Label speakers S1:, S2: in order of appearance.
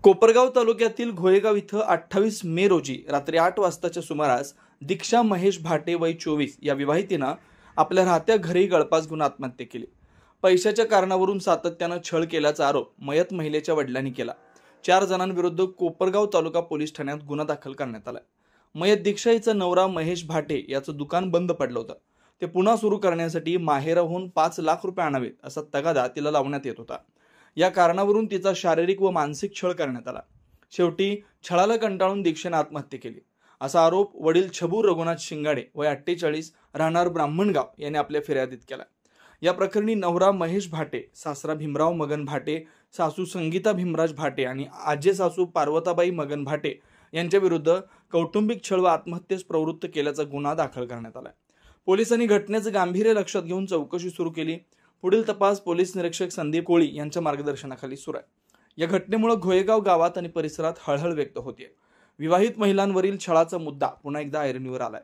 S1: कोपरगाव तालुक्यातील घोळेगाव इथं 28 मे रोजी रात्री 8 वाजताच्या सुमारास दीक्षा महेश भाटे वय 24 या विवाहितेनं आपल्या राहत्या घरी गळफास घेऊन आत्महत्या केली। पैशाच्या कारणावरून सातत्यानं छळ केल्याचा आरोप मयत महिलेच्या वडिलांनी केला। 4 जणांविरुद्ध कोपरगाव तालुका पोलीस ठाण्यात गुन्हा दाखल करण्यात आला। मयत दीक्षा हिचा नवरा महेश भाटे याचं दुकान बंद पडलं होतं। ते पुन्हा सुरू करण्यासाठी माहेराहून 5 लाख रुपये आणावेत असा तगादा तिला लावण्यात येत होता। या कारणावरून तिचा शारीरिक व मानसिक छळ करण्यात आला। शेवटी छळाला कंटाळून दीक्षेने आत्महत्या केली असा आरोप वडील छबू रघुनाथ शिंगाडे वय 48 राहणार ब्राह्मणगाव यांनी आपल्या फिर्यादीत केला। या प्रकरणी नवरा महेश भाटे, सासरा भीमराव मगन भाटे, सासू संगीता भीमराज भाटे आणि आजे सासू पार्वताबाई मगन भाटे यांच्या विरुद्ध कौटुंबिक छळ व आत्महत्येस प्रवृत्त केल्याचा गुन्हा दाखल करण्यात आला। पोलिसांनी घटनेचे गांभीर्य लक्षात घेऊन चौकशी सुरू केली। पुढील तपास पोलीस निरीक्षक संदीप कोळी यांच्या मार्गदर्शनाखाली सुरू आहे। या घटनेमुळे घोळेगाव गावात आणि परिसरात हळहळ व्यक्त होते। विवाहित महिलांवरील छळाचा मुद्दा पुन्हा एकदा ऐरणीवर आलाय।